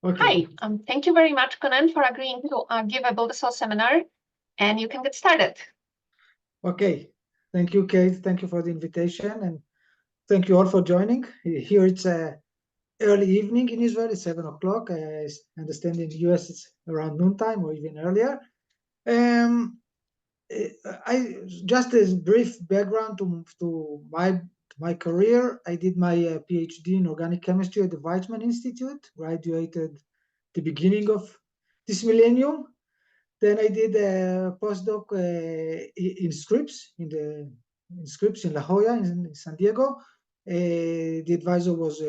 Okay. Hi, thank you very much, Gonen, for agreeing to give a Build a Cell seminar, and you can get started. Okay. Thank you, Kate. Thank you for the invitation, and thank you all for joining. Here it's early evening in Israel. It's 7 o'clock. I understand in the US it's around noontime or even earlier. I just a brief background to my career. I did my PhD in organic chemistry at the Weizmann Institute. Graduated the beginning of this millennium. Then I did a postdoc in Scripps in La Jolla in San Diego. The advisor was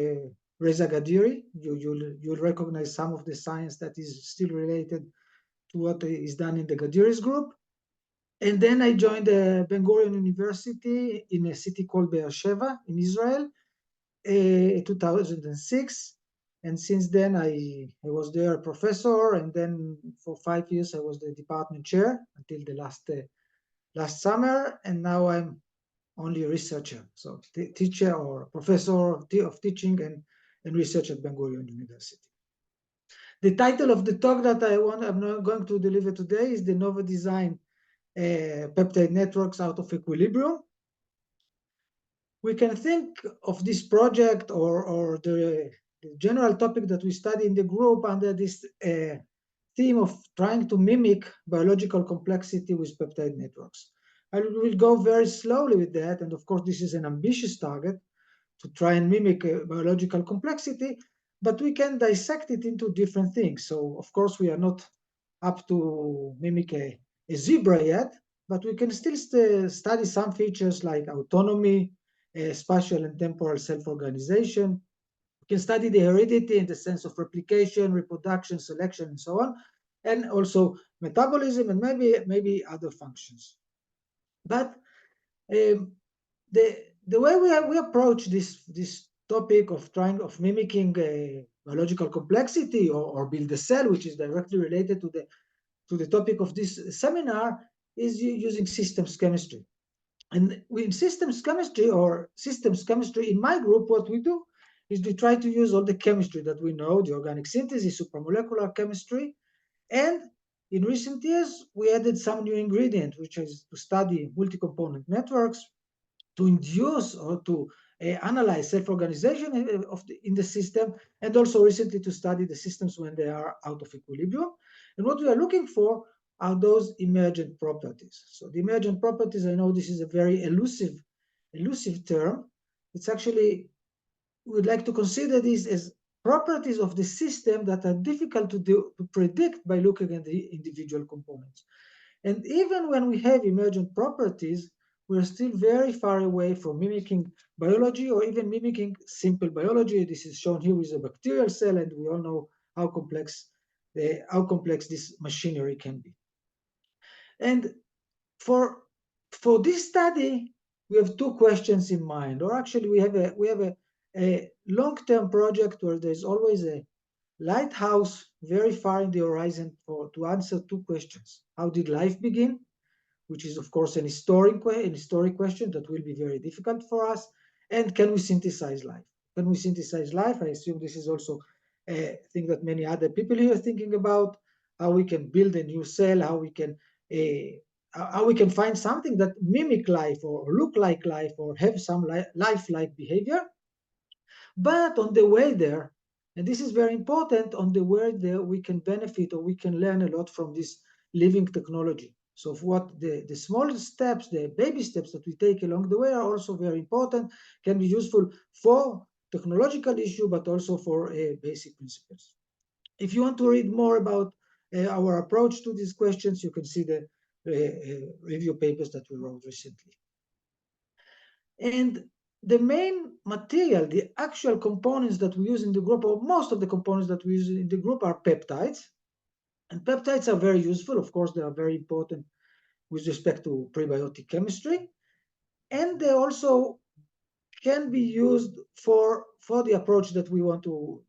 Reza Gadiri. You'll recognize some of the science that is still related to what is done in the Gadiri's group. And then I joined Ben-Gurion University in a city called Sheva in Israel, 2006. And since then, I was there a professor, and then for 5 years I was the department chair until the last summer, and now I'm only a researcher, so teacher or professor of teaching and research at Ben-Gurion University. The title of the talk that I'm not going to deliver today is the Novo design peptide networks out of equilibrium. We can think of this project or the general topic that we study in the group under this theme of trying to mimic biological complexity with peptide networks. I will go very slowly with that, and of course this is an ambitious target to try and mimic biological complexity, but we can dissect it into different things. So of course we are not up to mimic a zebra yet, but we can still study some features like autonomy, spatial and temporal self-organization. We can study the heredity in the sense of replication, reproduction, selection, and so on, and also metabolism and maybe other functions. But the way we approach this topic of mimicking biological complexity or build a cell, which is directly related to the topic of this seminar, is using systems chemistry. And in systems chemistry in my group, what we do is we try to use all the chemistry that we know, the organic synthesis, supramolecular chemistry. And in recent years, we added some new ingredient, which is to study multi-component networks, to induce or to analyze self-organization in the system, and also recently to study the systems when they are out of equilibrium. And what we are looking for are those emergent properties. So the emergent properties, I know this is a very elusive term. It's actually, we would like to consider these as properties of the system that are difficult to predict by looking at the individual components. And even when we have emergent properties, we're still very far away from mimicking biology or even mimicking simple biology. This is shown here with a bacterial cell, and we all know how complex this machinery can be. And for this study, we have two questions in mind, or actually we have a long-term project where there's always a lighthouse very far in the horizon to answer two questions. How did life begin? Which is, of course, an historic question that will be very difficult for us. And can we synthesize life? Can we synthesize life? I assume this is also a thing that many other people here are thinking about, how we can build a new cell, how we can find something that mimic life or look like life or have some life-like behavior. But on the way there, and this is very important, on the way there, we can benefit or we can learn a lot from this living technology. So what the small steps, the baby steps that we take along the way are also very important, can be useful for technological issue, but also for basic principles. If you want to read more about our approach to these questions, you can see the review papers that we wrote recently. And the main material, the actual components that we use in the group, or most of the components that we use in the group, are peptides. And peptides are very useful. Of course, they are very important with respect to prebiotic chemistry. And they also can be used for the approach that we want to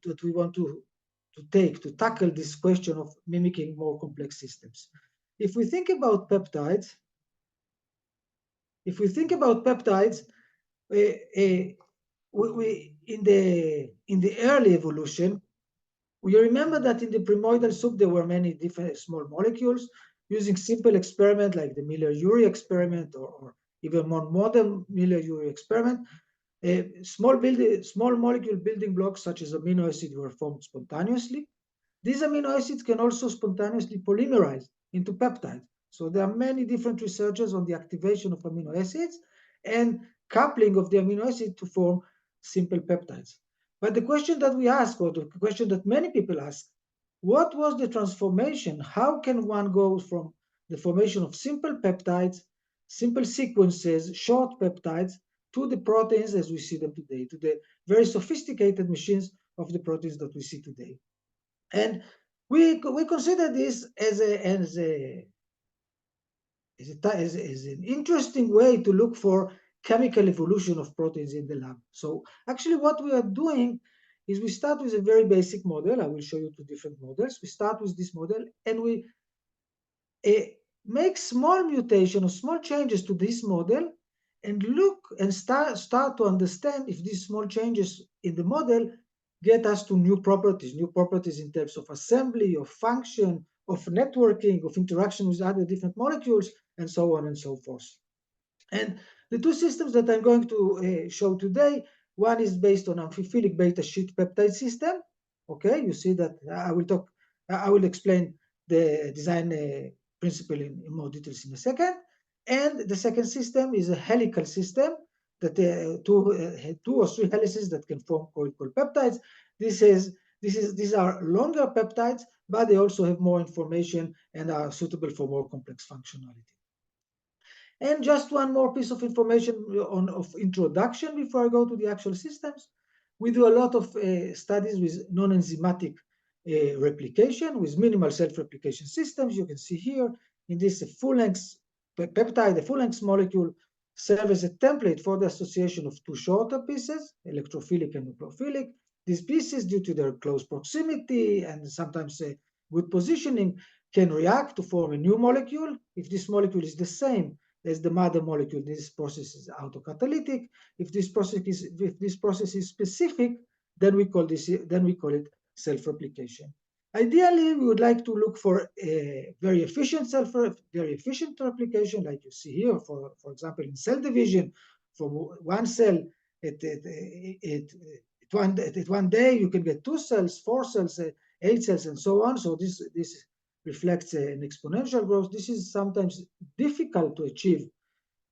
take to tackle this question of mimicking more complex systems. If we think about peptides, we in the early evolution, We remember that in the primordial soup, there were many different small molecules. Using simple experiment like the Miller-Urey experiment or even more modern Miller-Urey experiment, small molecule building blocks such as amino acids were formed spontaneously. These amino acids can also spontaneously polymerize into peptides. So there are many different researches on the activation of amino acids and coupling of the amino acid to form simple peptides. But the question that we ask, or the question that many people ask, what was the transformation? How can one go from the formation of simple peptides, simple sequences, short peptides, to the proteins as we see them today, to the very sophisticated machines of the proteins that we see today? And we consider this as an interesting way to look for chemical evolution of proteins in the lab. So actually what we are doing is we start with a very basic model. I will show you two different models. We start with this model and we make small mutation or small changes to this model and look and start to understand if these small changes in the model get us to new properties in terms of assembly, of function, of networking, of interaction with other different molecules, and so on and so forth. And the two systems that I'm going to show today, one is based on amphiphilic beta sheet peptide system. Okay, you see that I will explain the design principle in more details in a second. And the second system is a helical system that two or three helices that can form co-equal peptides. These are longer peptides, but they also have more information and are suitable for more complex functionality. And just one more piece of information of introduction before I go to the actual systems. We do a lot of studies with non-enzymatic replication, with minimal self-replication systems. You can see here in this full-length peptide, the full-length molecule serves as a template for the association of two shorter pieces, electrophilic and nucleophilic. These pieces, due to their close proximity and sometimes good positioning, can react to form a new molecule. If this molecule is the same as the mother molecule, this process is autocatalytic. If this process is specific, then we call it self-replication. Ideally, we would like to look for a very efficient replication, like you see here. For example, in cell division, from one cell at one day, you can get 2 cells, 4 cells, 8 cells, and so on. So this reflects an exponential growth. This is sometimes difficult to achieve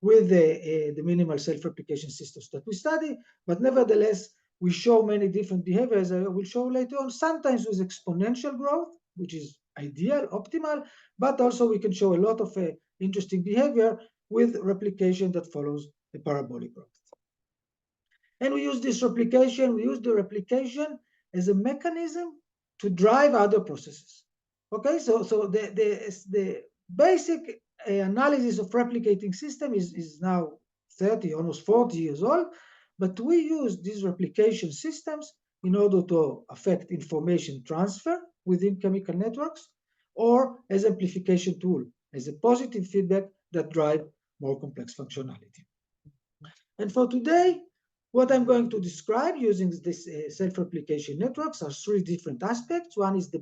with the minimal self-replication systems that we study, but nevertheless, we show many different behaviors. I will show later on, sometimes with exponential growth, which is ideal, optimal, but also we can show a lot of interesting behavior with replication that follows the parabolic growth. And we use the replication as a mechanism to drive other processes. Okay, so the basic analysis of replicating system is now 30, almost 40 years old, but we use these replication systems in order to affect information transfer within chemical networks, or as amplification tool, as a positive feedback that drive more complex functionality. And for today, what I'm going to describe using this self-replication networks are 3 different aspects. One is the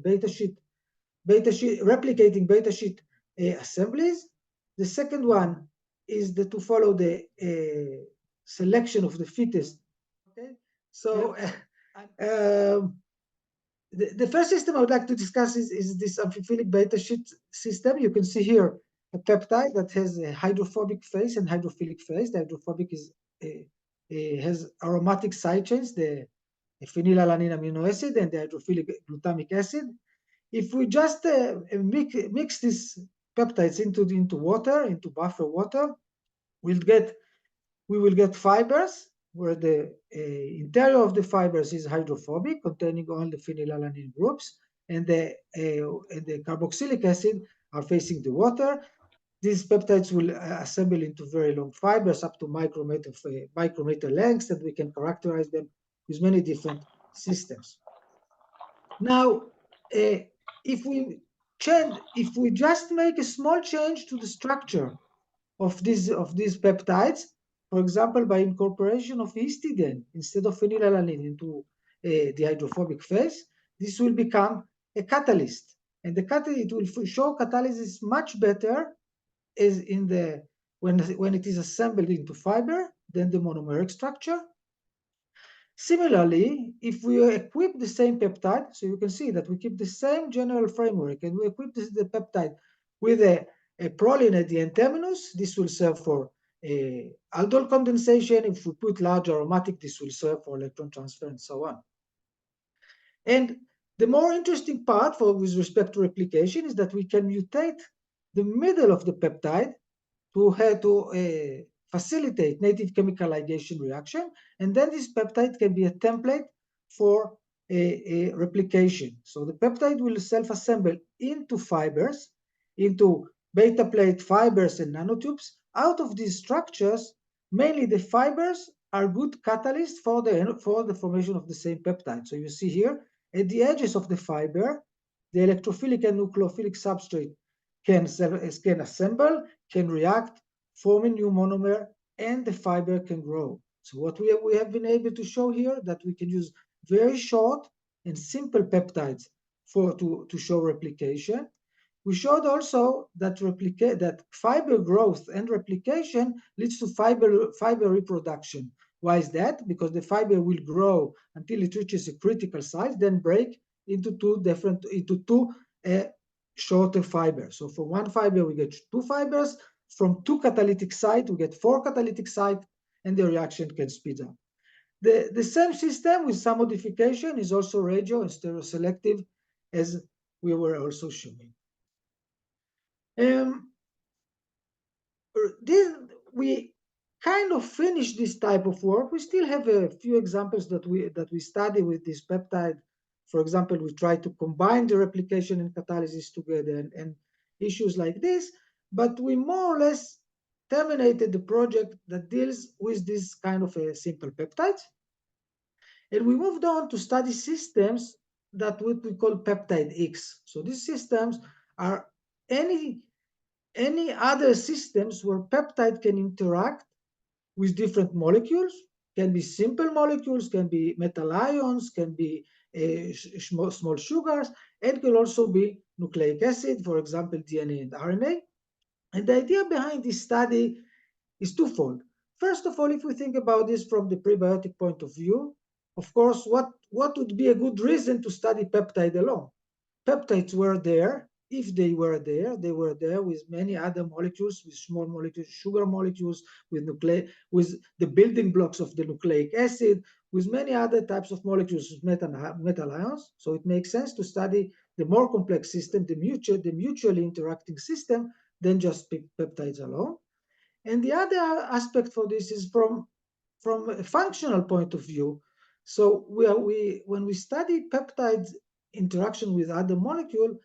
replicating beta sheet assemblies. The second one is to follow the selection of the fittest. Okay, so the first system I would like to discuss is this amphiphilic beta sheet system. You can see here a peptide that has a hydrophobic phase and hydrophilic phase. The hydrophobic has aromatic side chains, the phenylalanine amino acid and the hydrophilic glutamic acid. If we just mix these peptides into water, into buffer water, we will get fibers where the interior of the fibers is hydrophobic, containing all the phenylalanine groups, and the carboxylic acid are facing the water. These peptides will assemble into very long fibers up to micrometer lengths, and we can characterize them with many different systems. Now, if we just make a small change to the structure of these peptides, for example, by incorporation of histidine instead of phenylalanine into the hydrophobic phase, this will become a catalyst. And the catalyst, it will show catalysis much better is in the when it is assembled into fiber than the monomeric structure. Similarly, if we equip the same peptide, so you can see that we keep the same general framework and we equip the peptide with a proline at the N-terminus, this will serve for aldol condensation. If we put large aromatic, this will serve for electron transfer and so on. And the more interesting part with respect to replication is that we can mutate the middle of the peptide to facilitate native chemical ligation reaction, and then this peptide can be a template for a replication. So the peptide will self-assemble into fibers, into beta plate fibers and nanotubes. Out of these structures, mainly the fibers are good catalysts for the formation of the same peptide. So you see here, at the edges of the fiber, the electrophilic and nucleophilic substrate can assemble, can react, form a new monomer, and the fiber can grow. So what we have been able to show here that we can use very short and simple peptides to show replication. We showed also that fiber growth and replication leads to fiber reproduction. Why is that? Because the fiber will grow until it reaches a critical size, then break into two shorter fibers. So from one fiber we get two fibers. From two catalytic sites we get four catalytic sites, and the reaction can speed up. The same system with some modification is also radio and stereoselective, as we were also showing. We kind of finished this type of work. We still have a few examples that we study with this peptide. For example, we try to combine the replication and catalysis together and issues like this, but we more or less terminated the project that deals with this kind of a simple peptides. And we moved on to study systems that what we call peptide X. So these systems are any other systems where peptide can interact with different molecules, can be simple molecules, can be metal ions, can be small sugars, and can also be nucleic acid, for example, DNA and RNA. And the idea behind this study is twofold. First of all, if we think about this from the prebiotic point of view, of course, what would be a good reason to study peptide alone? Peptides were there. If they were there with many other molecules, with small molecules, sugar molecules, with the building blocks of the nucleic acid, with many other types of molecules, with metal ions. So it makes sense to study the more complex system, the mutually interacting system, than just peptides alone. And the other aspect for this is from a functional point of view. So when we study peptides interaction with other molecule,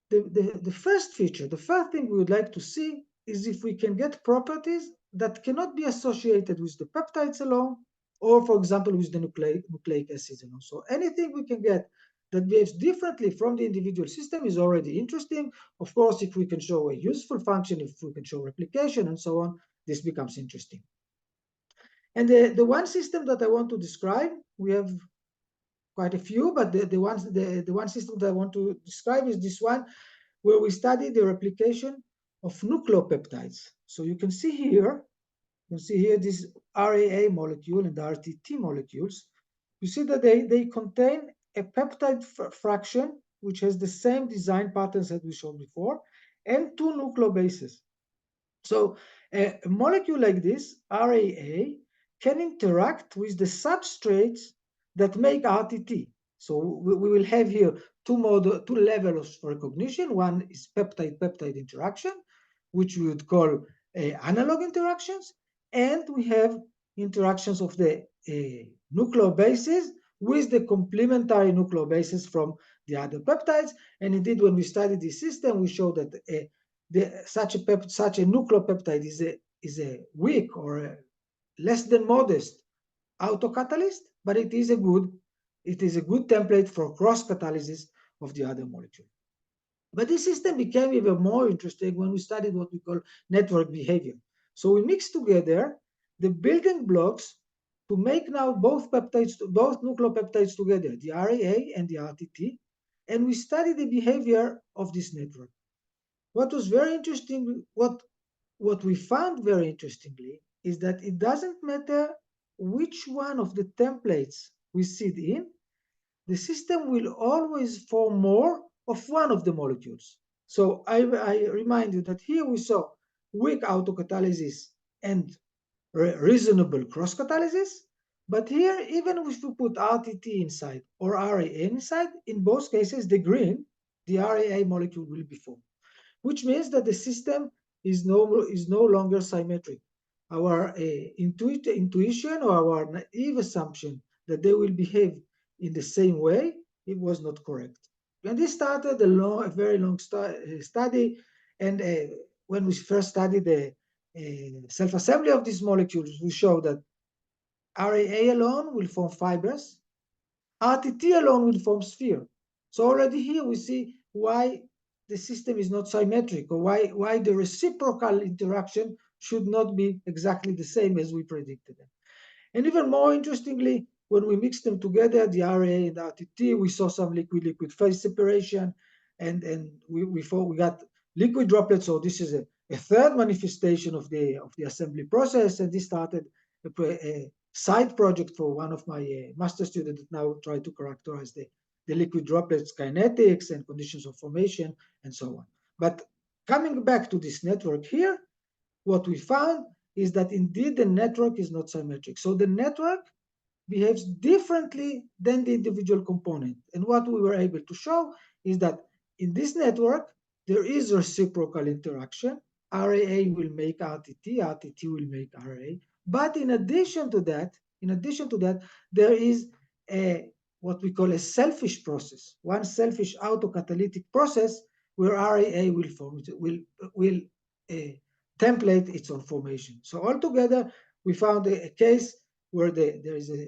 the first feature, the first thing we would like to see is if we can get properties that cannot be associated with the peptides alone, or for example, with the nucleic acids alone. So anything we can get that behaves differently from the individual system is already interesting. Of course, if we can show a useful function, if we can show replication and so on, this becomes interesting. And the one system that I want to describe, we have quite a few, but the one system that I want to describe is this one, where we study the replication of nucleopeptides. So you can see here this RAA molecule and the RTT molecules. You see that they contain a peptide fraction which has the same design patterns that we showed before, and two nucleobases. So a molecule like this, RAA, can interact with the substrates that make RTT. So we will have here two levels of recognition. One is peptide-peptide interaction, which we would call analog interactions, and we have interactions of the nucleobases with the complementary nucleobases from the other peptides. And indeed, when we studied this system, we showed that such a nucleopeptide is a weak or a less than modest autocatalyst, but it is a good template for cross catalysis of the other molecule. But this system became even more interesting when we studied what we call network behavior. So we mixed together the building blocks to make now both nucleopeptides together, the RAA and the RTT, and we study the behavior of this network. What was very interesting, what we found very interestingly, is that it doesn't matter which one of the templates we seed in, the system will always form more of one of the molecules. So I remind you that here we saw weak autocatalysis and reasonable cross-catalysis, but here, even if we put RTT inside or RAA inside, in both cases, the RAA molecule will be formed, which means that the system is no longer symmetric. Our intuition or our naive assumption that they will behave in the same way, it was not correct. And this started a very long study. And when we first studied the self-assembly of these molecules, we showed that RAA alone will form fibers, RTT alone will form sphere. So already here we see why the system is not symmetric, or why the reciprocal interaction should not be exactly the same as we predicted. And even more interestingly, when we mix them together, the RAA and RTT, we saw some liquid-liquid phase separation, and we got liquid droplets. So this is a third manifestation of the assembly process, and this started a side project for one of my master students that now try to characterize the liquid droplets kinetics and conditions of formation and so on. But coming back to this network here, what we found is that indeed the network is not symmetric. So the network behaves differently than the individual component. And what we were able to show is that in this network, there is reciprocal interaction. RAA will make RTT, RTT will make RAA. But in addition to that, there is what we call a selfish process, one selfish autocatalytic process where RAA will template its own formation. So altogether, we found a case where there is a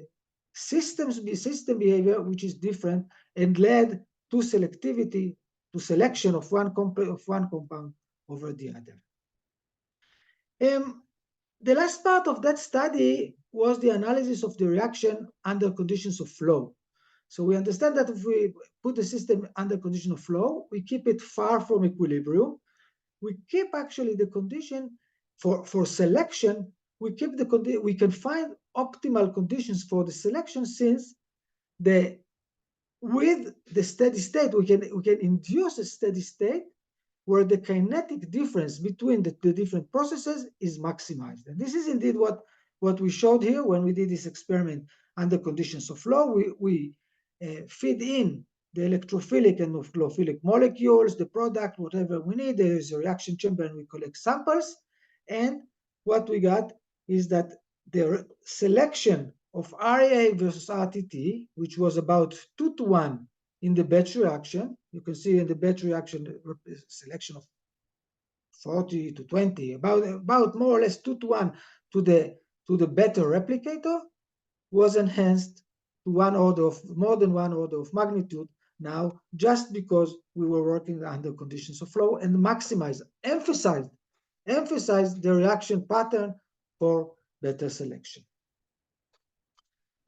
system behavior which is different and led to selectivity, to selection of one compound over the other. The last part of that study was the analysis of the reaction under conditions of flow. So we understand that if we put the system under condition of flow, we keep it far from equilibrium. We keep actually the condition for selection. We can find optimal conditions for the selection, since with the steady state we can induce a steady state where the kinetic difference between the different processes is maximized. And this is indeed what we showed here when we did this experiment under conditions of flow. We feed in the electrophilic and nucleophilic molecules, the product, whatever we need. There is a reaction chamber and we collect samples. And what we got is that the selection of RAA versus RTT, which was about 2-to-1 in the batch reaction. You can see in the batch reaction selection of 40 to 20, about more or less 2-to-1 to the better replicator, was enhanced to more than one order of magnitude now, just because we were working under conditions of flow and emphasized the reaction pattern for better selection.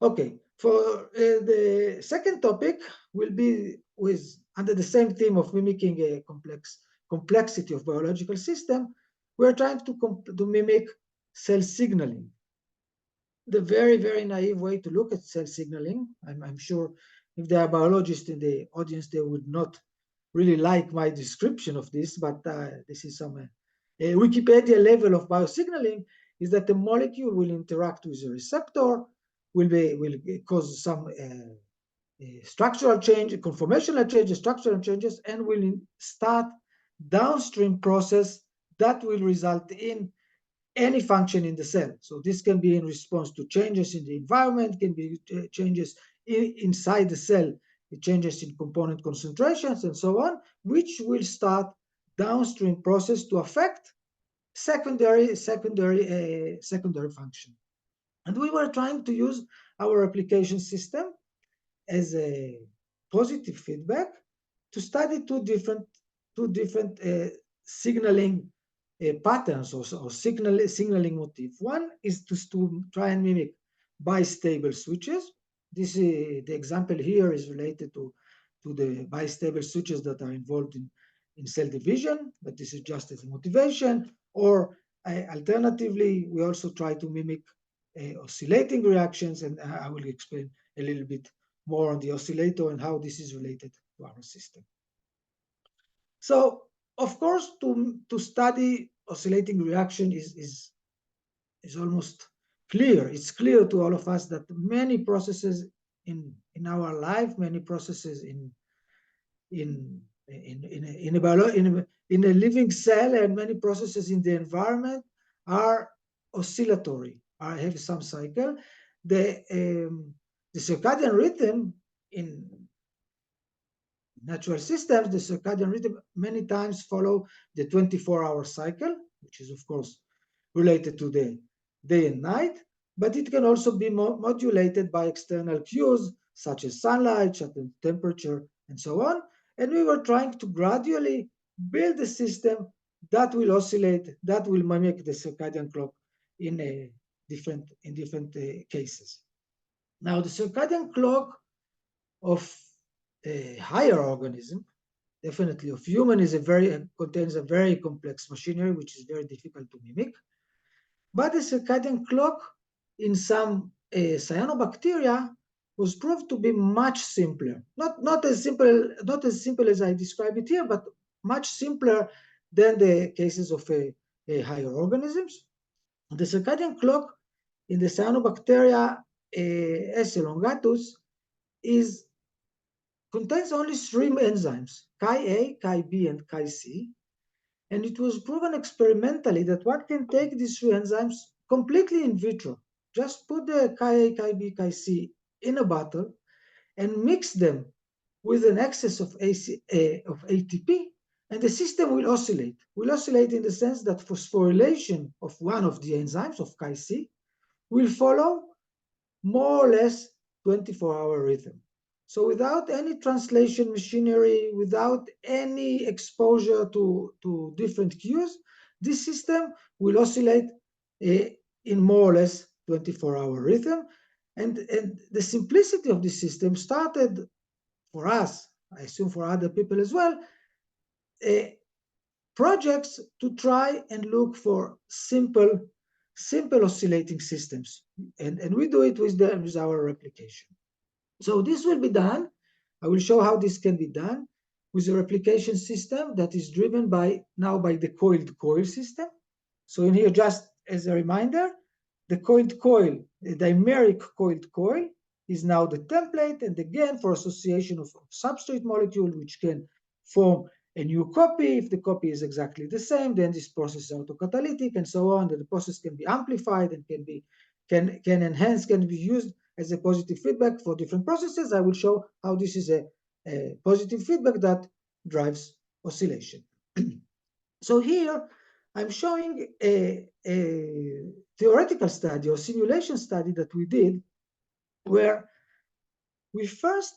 Okay, for the second topic will be under the same theme of mimicking a complexity of biological system. We're trying to mimic cell signaling. The very, very naive way to look at cell signaling, I'm sure if there are biologists in the audience, they would not really like my description of this, but this is some Wikipedia level of biosignaling, is that the molecule will interact with a receptor, will cause some structural change, conformational changes, structural changes, and will start downstream process that will result in any function in the cell. So this can be in response to changes in the environment, can be changes inside the cell, changes in component concentrations and so on, which will start downstream process to affect secondary function. And we were trying to use our replication system as a positive feedback to study two different signaling patterns or signaling motif. One is to try and mimic bistable switches. This is the example here is related to the bistable switches that are involved in cell division, but this is just as a motivation. Or alternatively, we also try to mimic oscillating reactions, and I will explain a little bit more on the oscillator and how this is related to our system. So, of course, to study oscillating reaction is almost clear. It's clear to all of us that many processes in our life, many processes in a living cell, and many processes in the environment are oscillatory, have some cycle. The circadian rhythm in natural systems, the circadian rhythm many times follow the 24-hour cycle, which is of course related to the day and night, but it can also be modulated by external cues such as sunlight, such as temperature, and so on. And we were trying to gradually build a system that will oscillate, that will mimic the circadian clock in different cases. Now, the circadian clock of a higher organism, definitely of human, contains a very complex machinery, which is very difficult to mimic. But the circadian clock in some cyanobacteria was proved to be much simpler. Not as simple as I describe it here, but much simpler than the cases of higher organisms. The circadian clock in the cyanobacteria S. elongatus contains only 3 enzymes, Chi-A, Chi-B, and Chi-C. And it was proven experimentally that one can take these 3 enzymes completely in vitro. Just put the Chi-A, Chi-B, Chi-C in a bottle and mix them with an excess of ATP, and the system will oscillate. Will oscillate in the sense that phosphorylation of one of the enzymes, of Chi-C, will follow more or less 24-hour rhythm. So without any translation machinery, without any exposure to different cues, this system will oscillate in more or less 24-hour rhythm. And the simplicity of this system started for us, I assume for other people as well, projects to try and look for simple oscillating systems. And we do it with our replication. So this will be done. I will show how this can be done with a replication system that is driven now by the coiled coil system. So in here, just as a reminder, the coiled coil, the dimeric coiled coil, is now the template. And again, for association of substrate molecule, which can form a new copy. If the copy is exactly the same, then this process is autocatalytic and so on. That the process can be amplified and can be used as a positive feedback for different processes. I will show how this is a positive feedback that drives oscillation. So here I'm showing a theoretical study or simulation study that we did, where we first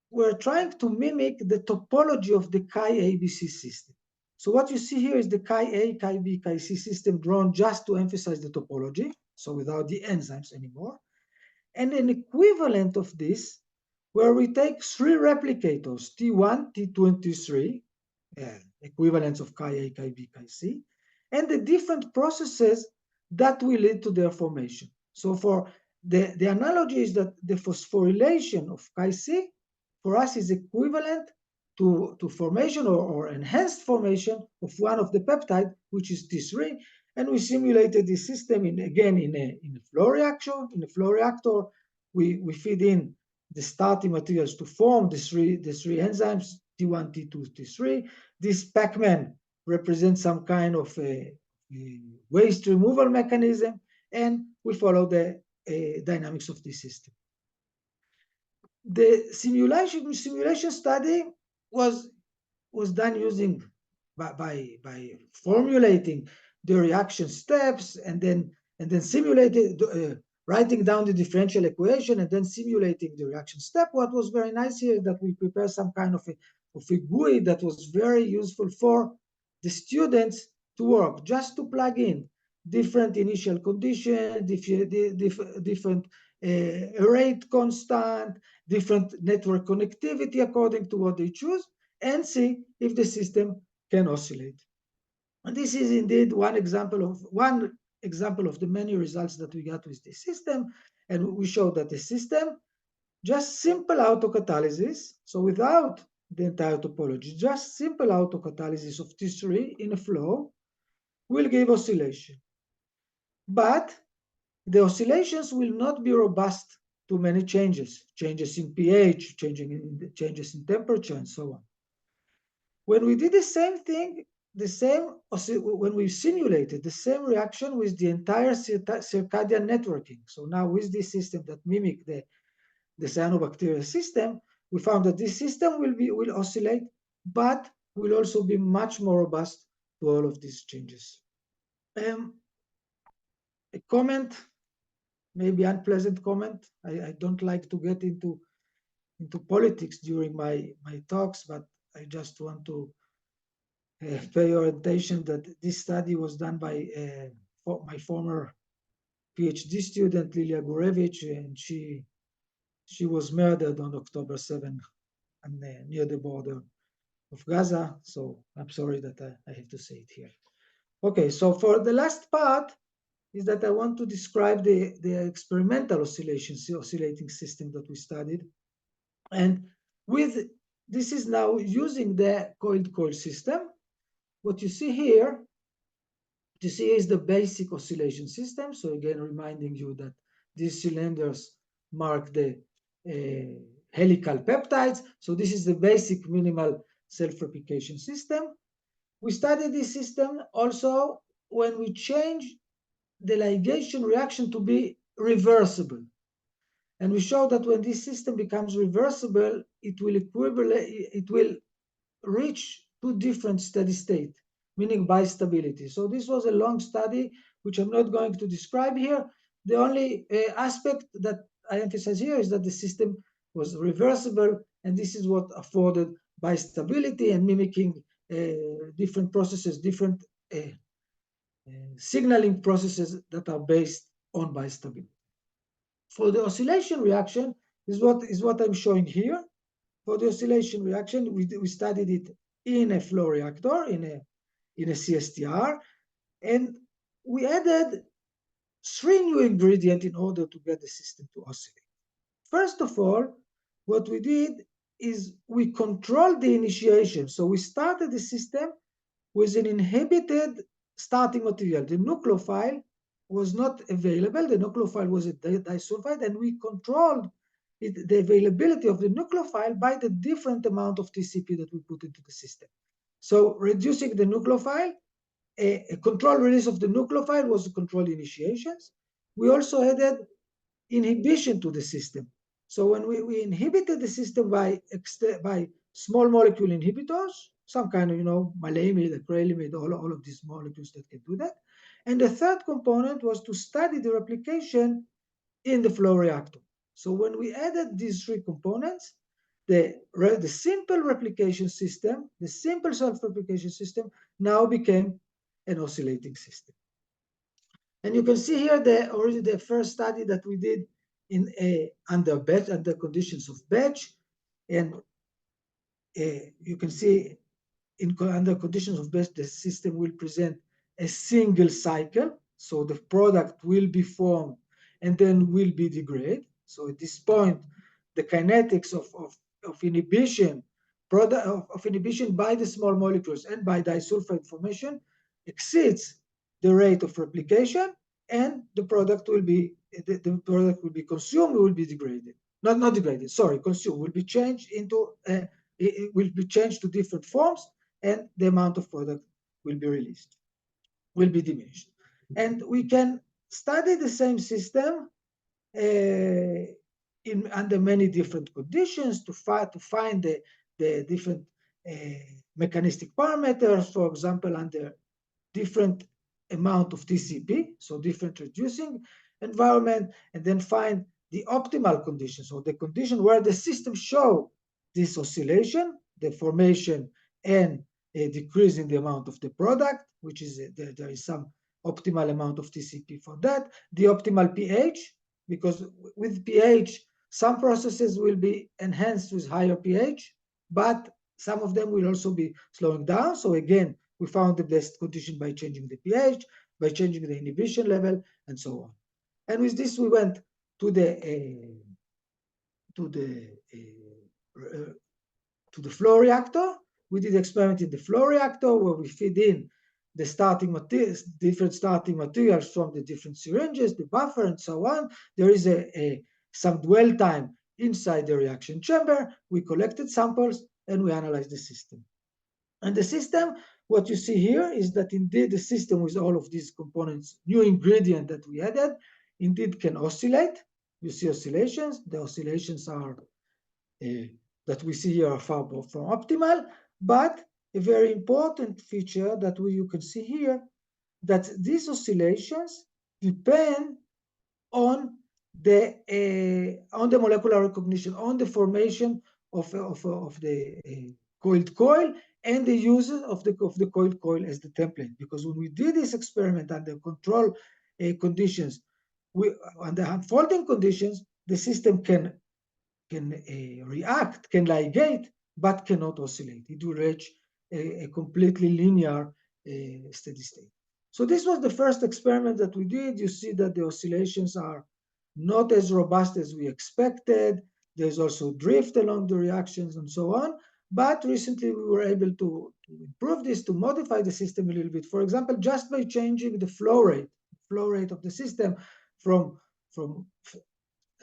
were trying to mimic the topology of the Chi-ABC system. So what you see here is the Chi-A, Chi-B, Chi-C system drawn just to emphasize the topology, so without the enzymes anymore. And an equivalent of this, where we take 3 replicators, T1, T2, and T3, equivalents of Chi-A, Chi-B, Chi-C, and the different processes that will lead to their formation. So for the analogy is that the phosphorylation of Chi-C for us is equivalent to formation or enhanced formation of one of the peptide, which is T3. And we simulated this system in a flow reactor. In a flow reactor, we feed in the starting materials to form the three enzymes, T1, T2, T3. This Pac-Man represents some kind of a waste removal mechanism, and we follow the dynamics of this system. The simulation study was done using by formulating the reaction steps and then simulated writing down the differential equation and then simulating the reaction step. What was very nice here is that we prepared some kind of a GUI that was very useful for the students to work, just to plug in different initial conditions, different rate constant, different network connectivity according to what they choose, and see if the system can oscillate. And this is indeed one example of the many results that we got with this system. And we showed that the system, just simple autocatalysis, so without the entire topology, just simple autocatalysis of T3 in a flow will give oscillation. But the oscillations will not be robust to many changes in pH, changes in temperature, and so on. When we did the same thing, when we simulated the same reaction with the entire circadian networking, so now with this system that mimic the cyanobacterial system, we found that this system will oscillate, but will also be much more robust to all of these changes. A comment, maybe unpleasant comment. I don't like to get into politics during my talks, but I just want to pay your attention that this study was done by my former PhD student Lilia Gurevich, and she was murdered on October 7 near the border of Gaza. So I'm sorry that I have to say it here. Okay, so for the last part is that I want to describe the experimental oscillating system that we studied. And this is now using the coiled coil system. What you see here, is the basic oscillation system. So again, reminding you that these cylinders mark the helical peptides. So this is the basic minimal self-replication system. We studied this system also when we change the ligation reaction to be reversible. And we show that when this system becomes reversible, it will reach two different steady state, meaning bistability. So this was a long study, which I'm not going to describe here. The only aspect that I emphasize here is that the system was reversible, and this is what afforded bistability and mimicking different processes, different signaling processes that are based on bistability. For the oscillation reaction is what I'm showing here. For the oscillation reaction, we studied it in a flow reactor, in a CSTR, and we added 3 new ingredients in order to get the system to oscillate. First of all, what we did is we controlled the initiation. So we started the system with an inhibited starting material. The nucleophile was not available. The nucleophile was a disulfide, and we controlled the availability of the nucleophile by the different amount of TCP that we put into the system. So reducing the nucleophile, a controlled release of the nucleophile was controlled initiations. We also added inhibition to the system. So when we inhibited the system by small molecule inhibitors, some kind of, malamide, acrylamide, all of these molecules that can do that. And the third component was to study the replication in the flow reactor. So when we added these 3 components, the simple replication system, the simple self-replication system now became an oscillating system. And you can see here already the first study that we did under conditions of batch, and you can see under conditions of batch, the system will present a single cycle. So the product will be formed and then will be degraded. So at this point, the kinetics of inhibition by the small molecules and by disulfide formation exceeds the rate of replication, and the product will be consumed, will be degraded. Not degraded, sorry, consumed, will be changed into it will be changed to different forms, and the amount of product will be released, will be diminished. And we can study the same system under many different conditions to find the different mechanistic parameters, for example, under different amount of TCP, so different reducing environment, and then find the optimal conditions, or the condition where the system show this oscillation, the formation and a decrease in the amount of the product, which is there is some optimal amount of TCP for that, the optimal pH, because with pH, some processes will be enhanced with higher pH, but some of them will also be slowing down. So again, we found the best condition by changing the pH, by changing the inhibition level, and so on. And with this, we went to the flow reactor. We did experiment in the flow reactor where we feed in the starting materials, different starting materials from the different syringes, the buffer, and so on. There is some dwell time inside the reaction chamber. We collected samples and we analyzed the system. And the system, what you see here is that indeed the system with all of these components, new ingredient that we added, indeed can oscillate. You see oscillations. The oscillations are that we see here are far from optimal, but a very important feature that you can see here, that these oscillations depend on the molecular recognition, on the formation of the coiled coil and the use of the coiled coil as the template. Because when we did this experiment under control conditions, under unfolding conditions, the system can react, can ligate, but cannot oscillate. It will reach a completely linear steady state. So this was the first experiment that we did. You see that the oscillations are not as robust as we expected. There's also drift along the reactions and so on. But recently we were able to improve this, to modify the system a little bit. For example, just by changing the flow rate of the system from a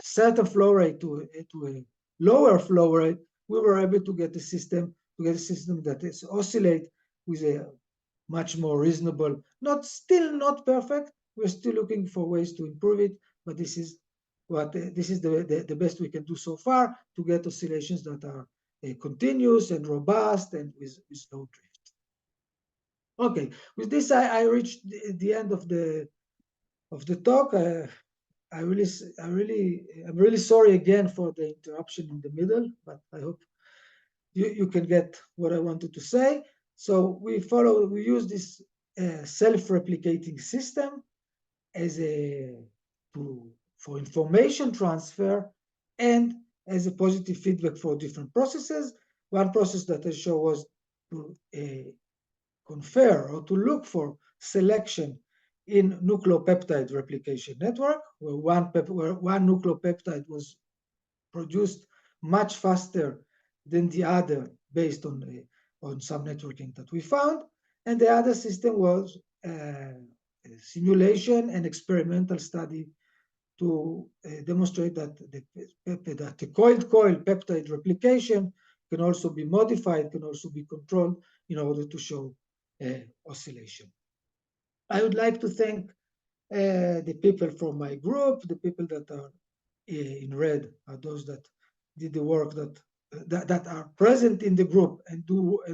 certain flow rate to a lower flow rate, we were able to get a system that is oscillate with a much more reasonable, still not perfect. We're still looking for ways to improve it, but this is the best we can do so far to get oscillations that are continuous and robust and with low drift. Okay, with this I reached the end of the talk. I'm really sorry again for the interruption in the middle, but I hope you can get what I wanted to say. So we use this self-replicating system as for information transfer and as a positive feedback for different processes. One process that I showed was to confer or to look for selection in nucleopeptide replication network, where one nucleopeptide was produced much faster than the other based on some networking that we found. And the other system was simulation and experimental study to demonstrate that the coiled coil peptide replication can also be modified, can also be controlled in order to show oscillation. I would like to thank the people from my group. The people that are in red are those that did the work that are present in the group and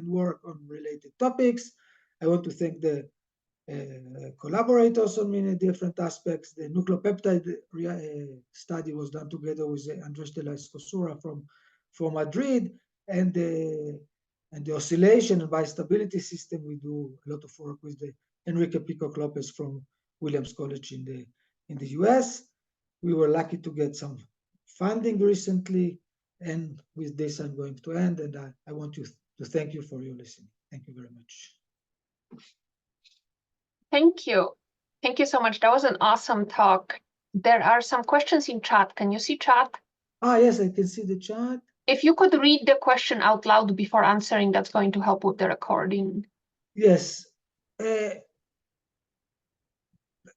work on related topics. I want to thank the collaborators on many different aspects. The nucleopeptide study was done together with Andres de la Escosura from Madrid, and the oscillation and bistability system, we do a lot of work with the Enrique Peacock Lopez from Williams College in the US. We were lucky to get some funding recently, and with this I'm going to end, and I want to thank you for your listening. Thank you very much. Thank you. Thank you so much. That was an awesome talk. There are some questions in chat. Can you see chat? Yes, I can see the chat. If you could read the question out loud before answering, that's going to help with the recording. Yes.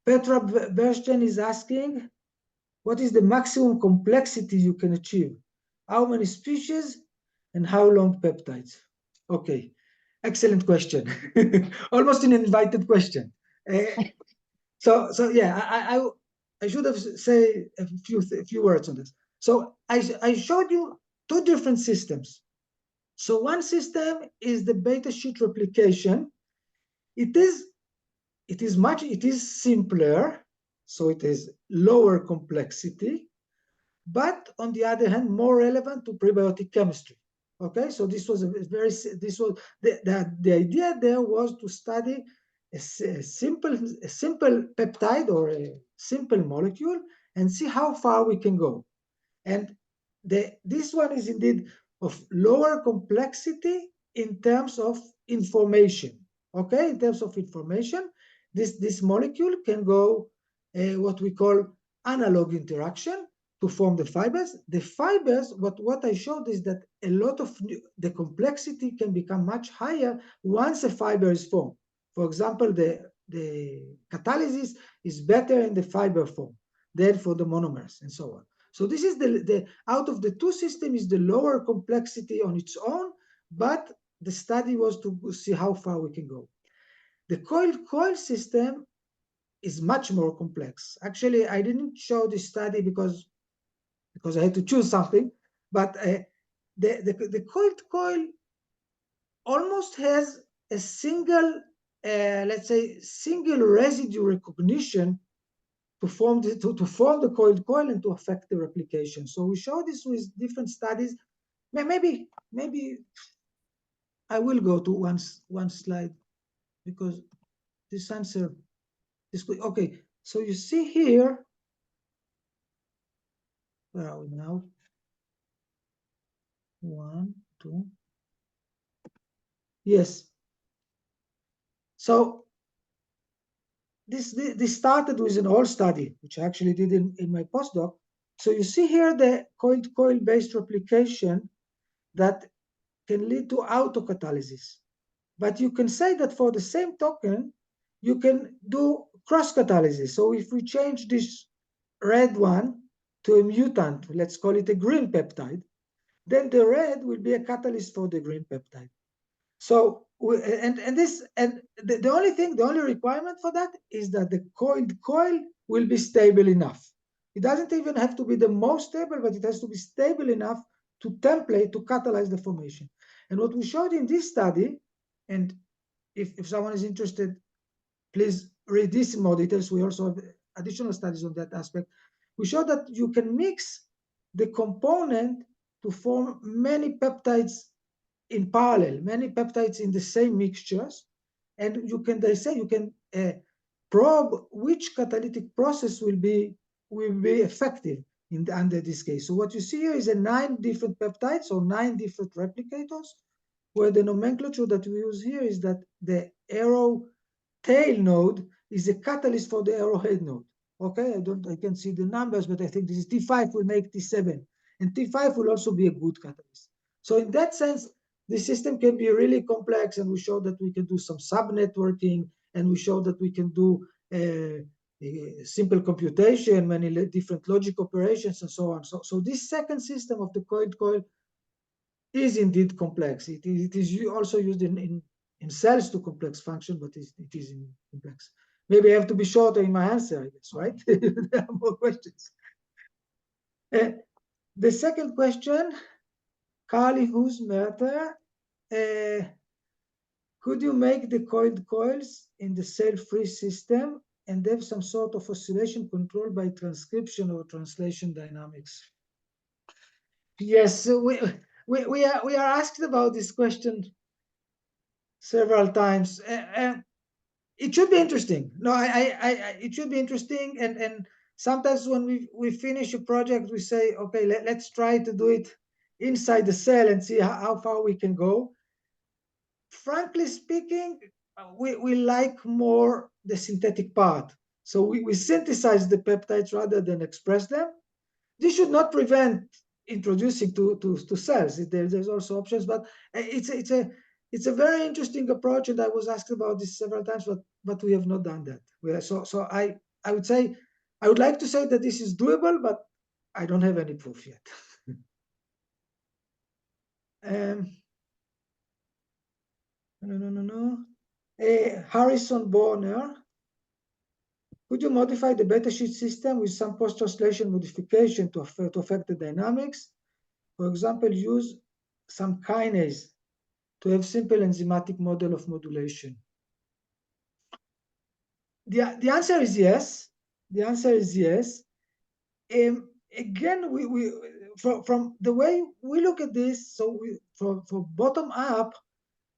Petra Bersten is asking, what is the maximum complexity you can achieve? How many species and how long peptides? Okay, excellent question. Almost an invited question. So yeah, I should have said a few words on this. So I showed you two different systems. So one system is the beta sheet replication. It is simpler, so it is lower complexity, but on the other hand, more relevant to prebiotic chemistry. Okay, so this was the idea there was to study simple peptide or a simple molecule and see how far we can go. And this one is indeed of lower complexity in terms of information. Okay, in terms of information, this molecule can go what we call analog interaction to form the fibers. The fibers, what I showed is that a lot of the complexity can become much higher once a fiber is formed. For example, the catalysis is better in the fiber form than for the monomers and so on. So this is the out of the two systems is the lower complexity on its own, but the study was to see how far we can go. The coil system is much more complex. Actually, I didn't show this study because I had to choose something, but the coiled coil almost has a single, let's say, single residue recognition to form the coiled coil and to affect the replication. So we show this with different studies. Maybe I will go to one slide because this answer is okay. So you see here, where are we now? 1, 2. Yes. So this started with an old study, which I actually did in my postdoc. So you see here the coiled coil-based replication that can lead to autocatalysis. But you can say that for the same token, you can do cross-catalysis. So if we change this red one to a mutant, let's call it a green peptide, then the red will be a catalyst for the green peptide. So the only requirement for that is that the coiled coil will be stable enough. It doesn't even have to be the most stable, but it has to be stable enough to template to catalyze the formation. And what we showed in this study, and if someone is interested, please read this in more details. We also have additional studies on that aspect. We showed that you can mix the component to form many peptides in parallel, many peptides in the same mixtures, and you can probe which catalytic process will be effective under this case. So what you see here is 9 different peptides or 9 different replicators, where the nomenclature that we use here is that the arrow tail node is a catalyst for the arrowhead node. Okay, I can't see the numbers, but I think this is T5 will make T7, and T5 will also be a good catalyst. So in that sense, the system can be really complex, and we show that we can do some sub-networking, and we show that we can do simple computation, many different logic operations, and so on. So this second system of the coiled coil is indeed complex. It is also used in cells to complex function, but it is complex. Maybe I have to be shorter in my answer, I guess, right? There are more questions. The second question, Carly Husmerter, could you make the coiled coils in the cell-free system and have some sort of oscillation controlled by transcription or translation dynamics? Yes, we are asked about this question several times. It should be interesting. No, it should be interesting. And sometimes when we finish a project, we say, okay, let's try to do it inside the cell and see how far we can go. Frankly speaking, we like more the synthetic part. So we synthesize the peptides rather than express them. This should not prevent introducing to cells. There's also options, but it's a very interesting approach, and I was asked about this several times, but we have not done that. So I would say, I would like to say that this is doable, but I don't have any proof yet. No. Harrison Borner, could you modify the beta sheet system with some post-translation modification to affect the dynamics? For example, use some kinase to have simple enzymatic model of modulation. The answer is yes. The answer is yes. Again, from the way we look at this, so for bottom up,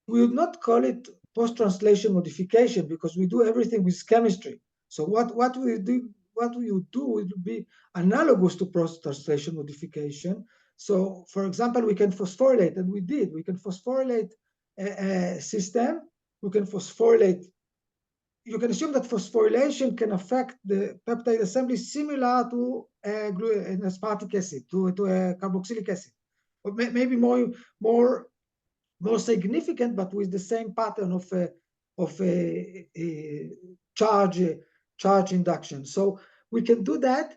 we would not call it post-translation modification, because we do everything with chemistry. So what we would do will be analogous to post-translation modification. So, for example, we can phosphorylate, and we did. We can phosphorylate a system. We can phosphorylate. You can assume that phosphorylation can affect the peptide assembly similar to an aspartic acid, to a carboxylic acid, or maybe more significant, but with the same pattern of a charge induction. So we can do that.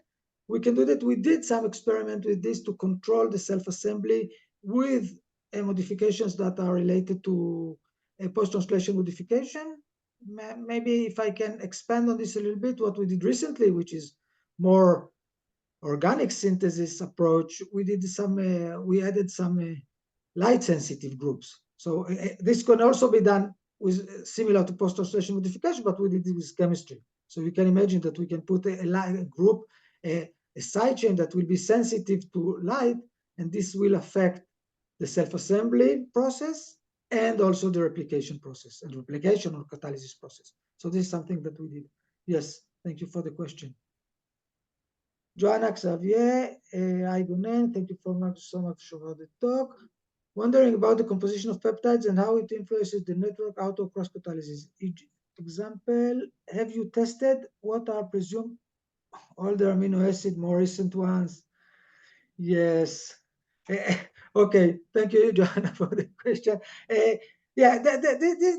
We can do that. We did some experiment with this to control the self-assembly with modifications that are related to a post-translation modification. Maybe if I can expand on this a little bit, what we did recently, which is more organic synthesis approach, we added some light sensitive groups. So this can also be done with similar to post-translation modification, but we did it with chemistry. So you can imagine that we can put a group, a side chain that will be sensitive to light, and this will affect the self-assembly process and also the replication process, and replication or catalysis process. So this is something that we did. Yes, thank you for the question. Joanna Xavier, hi Gonen, thank you so much for the talk. Wondering about the composition of peptides and how it influences the network out of cross-catalysis. Example, have you tested what are presumed older amino acid, more recent ones? Yes. Okay, thank you, Joanna, for the question. Yeah,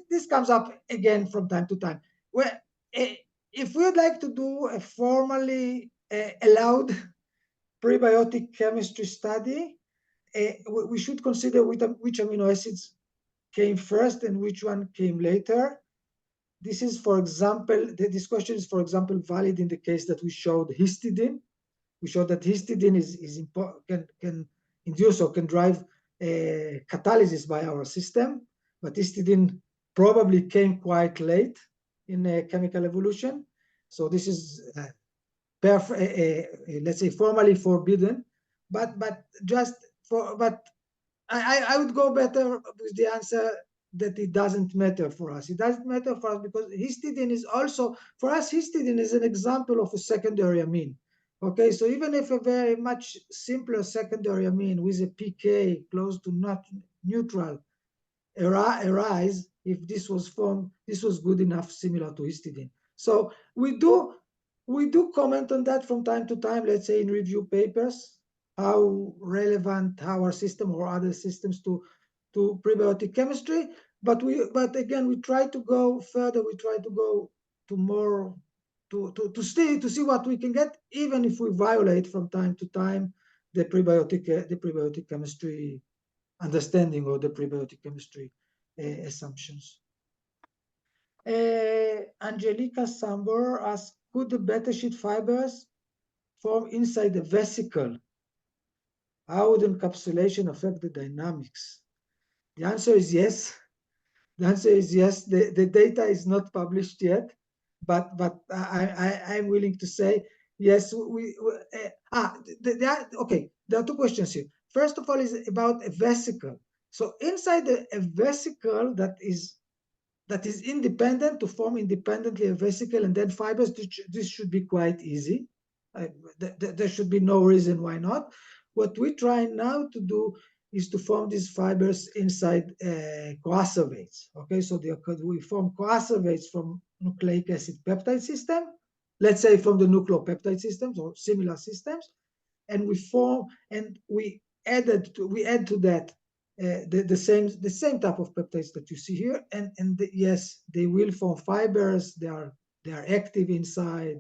this comes up again from time to time. Well, if we would like to do a formally allowed prebiotic chemistry study, we should consider which amino acids came first and which one came later. This is, for example, this question is, for example, valid in the case that we showed histidine. We showed that histidine can induce or can drive catalysis by our system, but histidine probably came quite late in chemical evolution. So this is let's say formally forbidden, but I would go better with the answer that it doesn't matter for us. It doesn't matter for us because histidine is also, for us, histidine is an example of a secondary amine. Okay, so even if a very much simpler secondary amine with a pK close to not neutral arise, if this was formed, this was good enough, similar to histidine. So we do comment on that from time to time, let's say in review papers, how relevant our system or other systems to prebiotic chemistry. But again, we try to go further. We try to go to more to see what we can get, even if we violate from time to time the prebiotic chemistry understanding or the prebiotic chemistry assumptions. Angelica Sambor asks, could the beta sheet fibers form inside the vesicle? How would encapsulation affect the dynamics? The answer is yes. The answer is yes. The data is not published yet, but I'm willing to say yes. Okay, there are two questions here. First of all, is about a vesicle. So inside a vesicle that is independent, to form independently a vesicle and then fibers, this should be quite easy. There should be no reason why not. What we try now to do is to form these fibers inside coacervates. Okay, so we form coacervates from nucleic acid peptide system, let's say from the nucleopeptide systems or similar systems, and we add to that the same type of peptides that you see here, and yes, they will form fibers. They are active inside.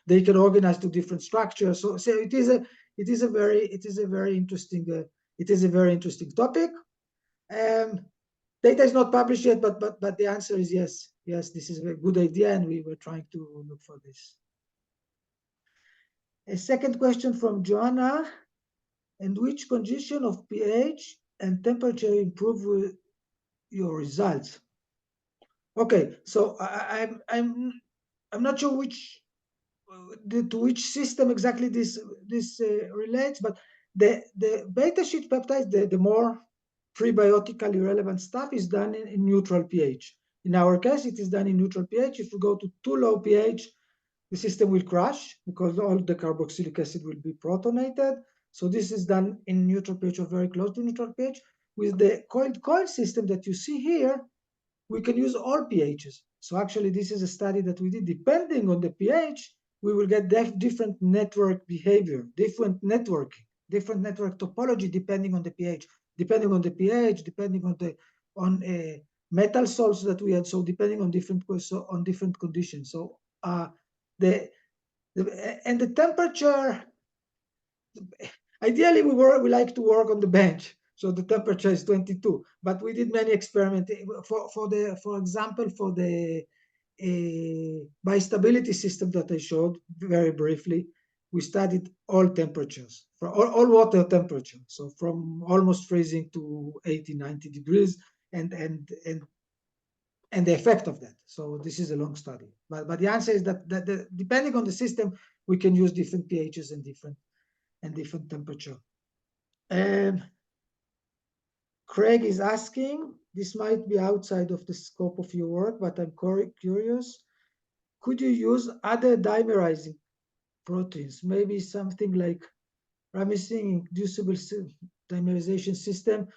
They can organize to different structures. So it is a very interesting topic. Data is not published yet, but the answer is yes. Yes, this is a good idea, and we were trying to look for this. A second question from Joanna: and which condition of pH and temperature improve your results? Okay, so I'm not sure to which system exactly this relates, but the beta sheet peptides, the more prebiotically relevant stuff, is done in neutral pH. In our case, it is done in neutral pH. If we go to too low pH, the system will crash because all the carboxylic acid will be protonated. So this is done in neutral pH or very close to neutral pH. With the coiled coil system that you see here, we can use all pHs. So actually, this is a study that we did. Depending on the pH, we will get different network behavior, different network topology, depending on the pH, depending on the metal salts that we had. So depending on different conditions. So the temperature. Ideally, we like to work on the bench, so the temperature is 22. But we did many experiments. For example, for the bistability system that I showed very briefly, we studied all temperatures, for all water temperatures, so from almost freezing to 80, 90 degrees, and the effect of that. So this is a long study. But the answer is that depending on the system, we can use different pHs and different temperature. Craig is asking, this might be outside of the scope of your work, but I'm curious. Could you use other dimerizing proteins, maybe something like promising inducible dimerization system?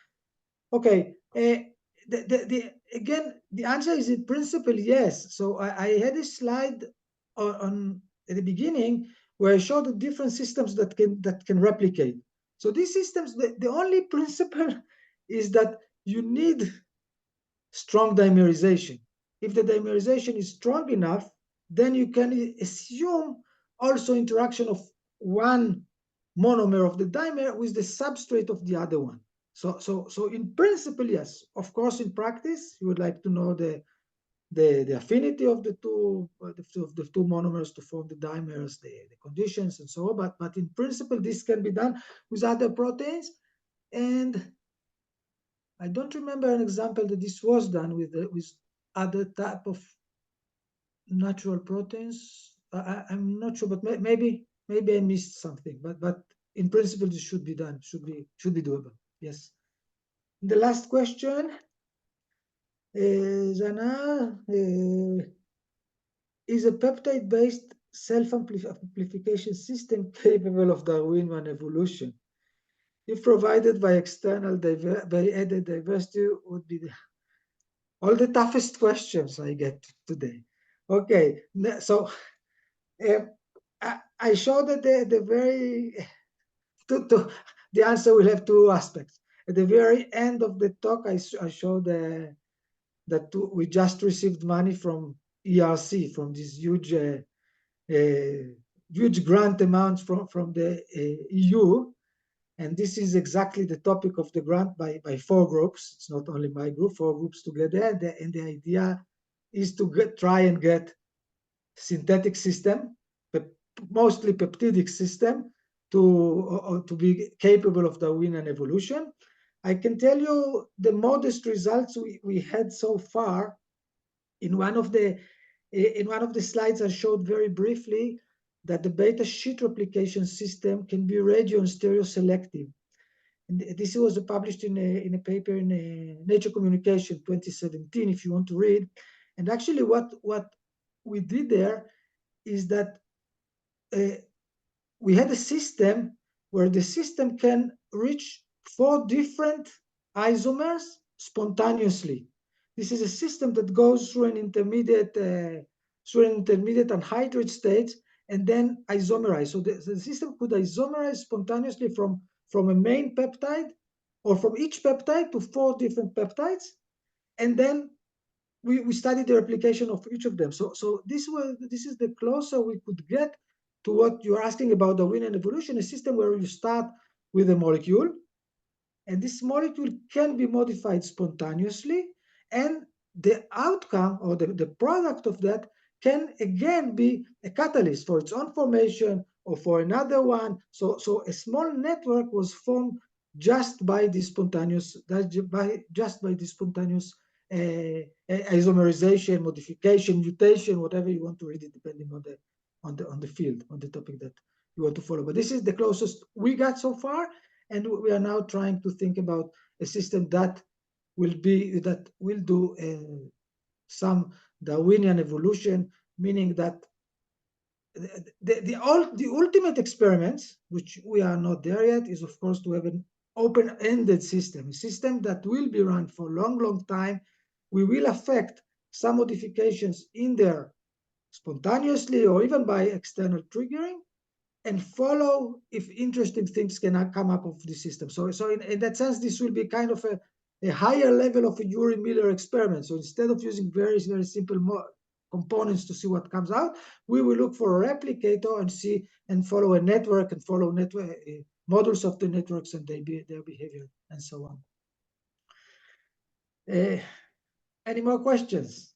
Okay, again, the answer is in principle yes. So I had a slide on at the beginning where I showed the different systems that can replicate. So these systems, the only principle is that you need strong dimerization. If the dimerization is strong enough, then you can assume also interaction of one monomer of the dimer with the substrate of the other one. So in principle, yes. Of course, in practice, you would like to know the affinity of the two monomers to form the dimers, the conditions, and so on. But in principle, this can be done with other proteins. And I don't remember an example that this was done with other type of natural proteins. I'm not sure, but maybe I missed something. But in principle, this should be done. Should be doable. Yes. The last question, Zana, is a peptide-based self-amplification system capable of Darwinian evolution? If provided by external by added diversity, would be all the toughest questions I get today. Okay, so I showed that the very the answer will have two aspects. At the very end of the talk, I showed that we just received money from ERC, from this huge grant amount from the EU. And this is exactly the topic of the grant by 4 groups. It's not only my group, 4 groups together. And the idea is to try and get synthetic system, but mostly peptidic system, to be capable of Darwinian evolution. I can tell you the modest results we had so far. In one of the slides, I showed very briefly that the beta sheet replication system can be radio and stereo selective. And this was published in a paper in Nature Communication 2017, if you want to read. And actually what we did there is that we had a system where the system can reach 4 different isomers spontaneously. This is a system that goes through an intermediate anhydride state and then isomerize. So the system could isomerize spontaneously from a main peptide or from each peptide to 4 different peptides, and then we studied the replication of each of them. So this is the closer we could get to what you're asking about Darwinian evolution, a system where you start with a molecule, and this molecule can be modified spontaneously, and the outcome or the product of that can again be a catalyst for its own formation or for another one. So a small network was formed just by this spontaneous isomerization, modification, mutation, whatever you want to read it, depending on the field, on the topic that you want to follow. But this is the closest we got so far, and we are now trying to think about a system that will do some Darwinian evolution, meaning that the ultimate experiments, which we are not there yet, is of course to have an open-ended system, a system that will be run for a long, long time. We will affect some modifications in there spontaneously or even by external triggering, and follow if interesting things can come up of the system. So in that sense, this will be kind of a higher level of a Urey-Miller experiment. So instead of using very, very simple components to see what comes out, we will look for a replicator and see and follow a network and follow network models of the networks and their behavior and so on. Any more questions?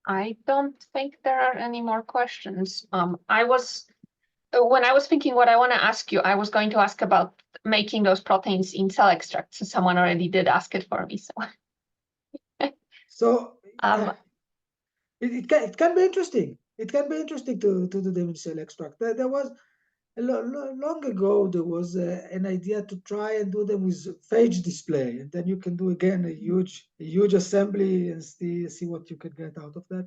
I don't think there are any more questions. When I was thinking what I want to ask you, I was going to ask about making those proteins in cell extracts. So someone already did ask it for me. So it can be interesting. It can be interesting to do them in cell extract. There was long ago, there was an idea to try and do them with phage display, and then you can do again a huge assembly and see what you can get out of that.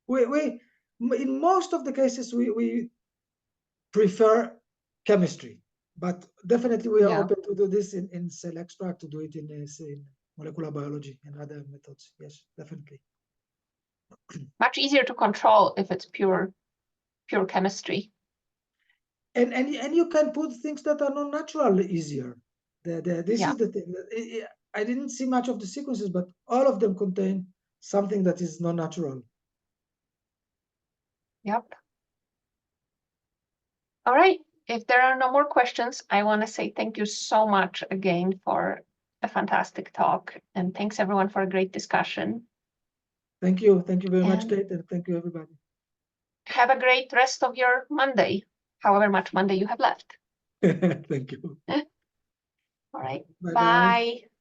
We in most of the cases we prefer chemistry, but definitely we are open to do this in cell extract, to do it in molecular biology and other methods. Yes, definitely. Much easier to control if it's pure chemistry. And you can put things that are not natural easier. This is the thing. I didn't see much of the sequences, but all of them contain something that is not natural. Yep. All right. If there are no more questions, I want to say thank you so much again for a fantastic talk, and thanks everyone for a great discussion. Thank you. Thank you very much, Kate, and thank you, everybody. Have a great rest of your Monday, however much Monday you have left. Thank you. All right. Bye-bye. Bye.